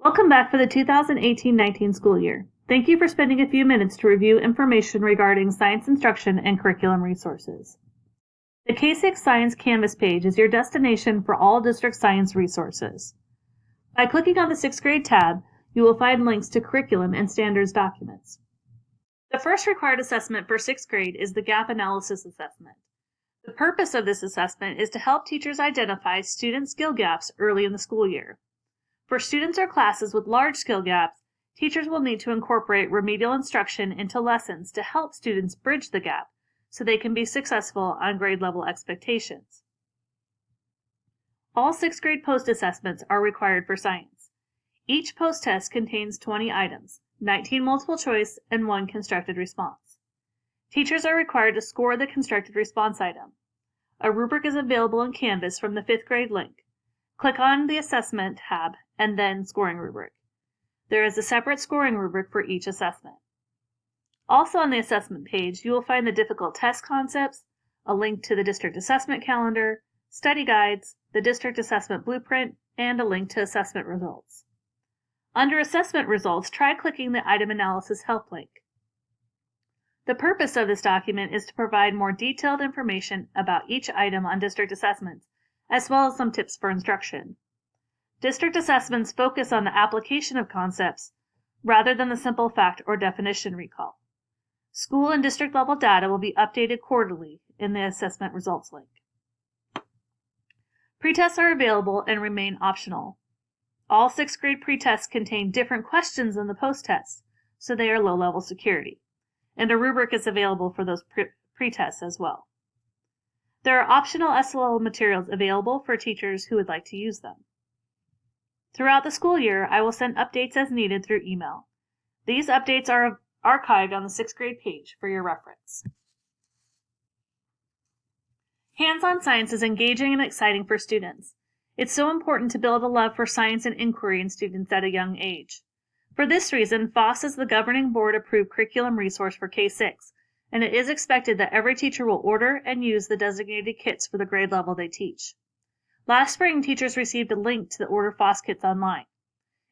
Welcome back for the 2018-19 school year. Thank you for spending a few minutes to review information regarding science instruction and curriculum resources. The K-6 Science Canvas page is your destination for all district science resources. By clicking on the 6th grade tab, you will find links to curriculum and standards documents. The first required assessment for 6th grade is the Gap Analysis Assessment. The purpose of this assessment is to help teachers identify student skill gaps early in the school year. For students or classes with large skill gaps, teachers will need to incorporate remedial instruction into lessons to help students bridge the gap so they can be successful on grade level expectations. All 6th grade post-assessments are required for science. Each post-test contains 20 items, 19 multiple choice, and 1 constructed response. Teachers are required to score the constructed response item. A rubric is available in Canvas from the 5th grade link. Click on the Assessment tab and then Scoring Rubric. There is a separate scoring rubric for each assessment. Also on the assessment page, you will find the difficult test concepts, a link to the district assessment calendar, study guides, the district assessment blueprint, and a link to assessment results. Under Assessment Results, try clicking the Item Analysis Help link. The purpose of this document is to provide more detailed information about each item on district assessments, as well as some tips for instruction. District assessments focus on the application of concepts rather than the simple fact or definition recall. School and district level data will be updated quarterly in the Assessment Results link. Pretests are available and remain optional. All 6th grade pretests contain different questions than the post-tests, so they are low-level security. And a rubric is available for those pretests as well. There are optional SLL materials available for teachers who would like to use them. Throughout the school year, I will send updates as needed through email. These updates are archived on the 6th grade page for your reference. Hands-on science is engaging and exciting for students. It's so important to build a love for science and inquiry in students at a young age. For this reason, FOSS is the governing board-approved curriculum resource for K-6, and it is expected that every teacher will order and use the designated kits for the grade level they teach. Last spring, teachers received a link to the Order FOSS kits online.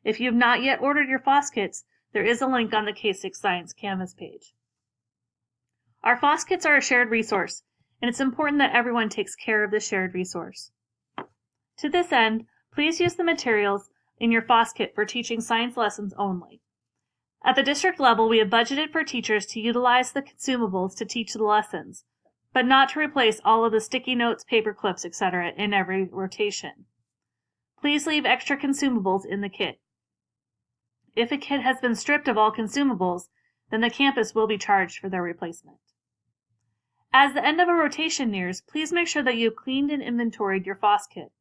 If you have not yet ordered your FOSS kits, there is a link on the K-6 Science Canvas page. Our FOSS kits are a shared resource, and it's important that everyone takes care of the shared resource. To this end, please use the materials in your FOSS kit for teaching science lessons only. At the district level, we have budgeted for teachers to utilize the consumables to teach the lessons, but not to replace all of the sticky notes, paper clips, etc. in every rotation. Please leave extra consumables in the kit. If a kit has been stripped of all consumables, then the campus will be charged for their replacement. As the end of a rotation nears, please make sure that you have cleaned and inventoried your FOSS kit.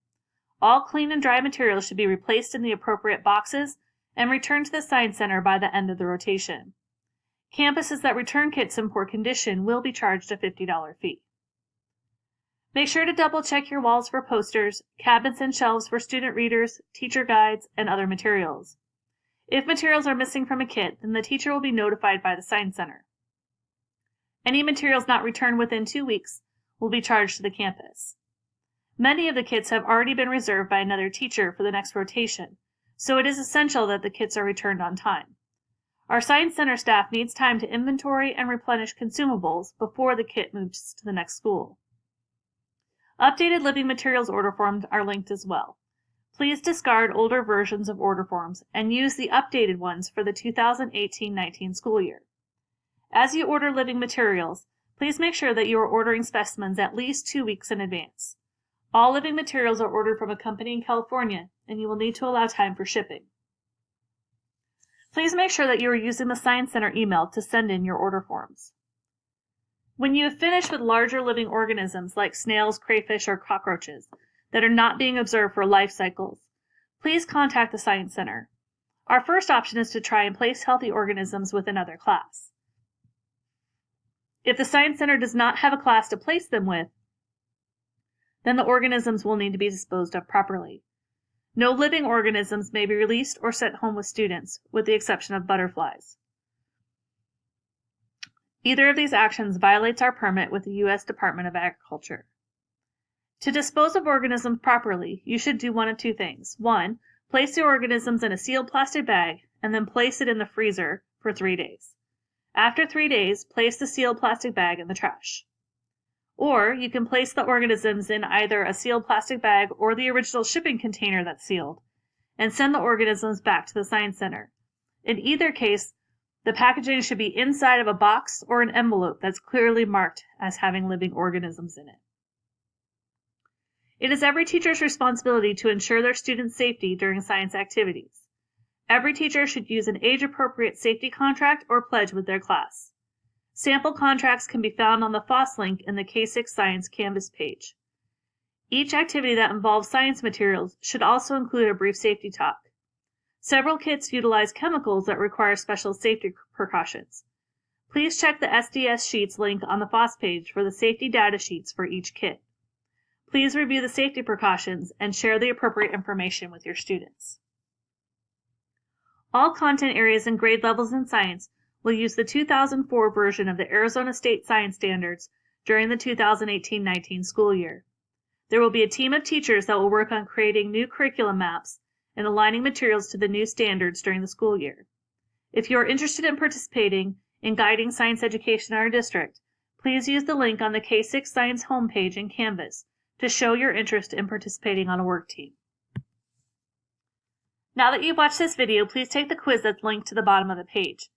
All clean and dry materials should be replaced in the appropriate boxes and returned to the Science Center by the end of the rotation. Campuses that return kits in poor condition will be charged a $50 fee. Make sure to double check your walls for posters, cabinets and shelves for student readers, teacher guides, and other materials. If materials are missing from a kit, then the teacher will be notified by the Science Center. Any materials not returned within 2 weeks will be charged to the campus. Many of the kits have already been reserved by another teacher for the next rotation, so it is essential that the kits are returned on time. Our Science Center staff needs time to inventory and replenish consumables before the kit moves to the next school. Updated living materials order forms are linked as well. Please discard older versions of order forms and use the updated ones for the 2018-19 school year. As you order living materials, please make sure that you are ordering specimens at least 2 weeks in advance. All living materials are ordered from a company in California, and you will need to allow time for shipping. Please make sure that you are using the Science Center email to send in your order forms. When you have finished with larger living organisms like snails, crayfish, or cockroaches that are not being observed for life cycles, please contact the Science Center. Our first option is to try and place healthy organisms with another class. If the Science Center does not have a class to place them with, then the organisms will need to be disposed of properly. No living organisms may be released or sent home with students, with the exception of butterflies. Either of these actions violates our permit with the U.S. Department of Agriculture. To dispose of organisms properly, you should do one of two things. 1. Place the organisms in a sealed plastic bag and then place it in the freezer for 3 days. After 3 days, place the sealed plastic bag in the trash. Or you can place the organisms in either a sealed plastic bag or the original shipping container that's sealed, and send the organisms back to the Science Center. In either case, the packaging should be inside of a box or an envelope that's clearly marked as having living organisms in it. It is every teacher's responsibility to ensure their students' safety during science activities. Every teacher should use an age-appropriate safety contract or pledge with their class. Sample contracts can be found on the FOSS link in the K6 Science Canvas page. Each activity that involves science materials should also include a brief safety talk. Several kits utilize chemicals that require special safety precautions. Please check the SDS Sheets link on the FOSS page for the safety data sheets for each kit. Please review the safety precautions and share the appropriate information with your students. All content areas and grade levels in science will use the 2004 version of the Arizona State Science Standards during the 2018-19 school year. There will be a team of teachers that will work on creating new curriculum maps and aligning materials to the new standards during the school year. If you are interested in participating in guiding science education in our district, please use the link on the K6 Science homepage in Canvas to show your interest in participating on a work team. Now that you've watched this video, please take the quiz that's linked to the bottom of the page.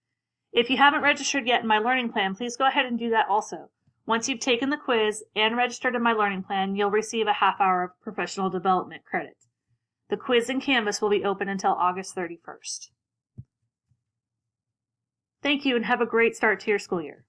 If you haven't registered yet in my learning plan, please go ahead and do that also. Once you've taken the quiz and registered in my learning plan, you'll receive a half hour of professional development credit. The quiz in Canvas will be open until August 31st. Thank you and have a great start to your school year.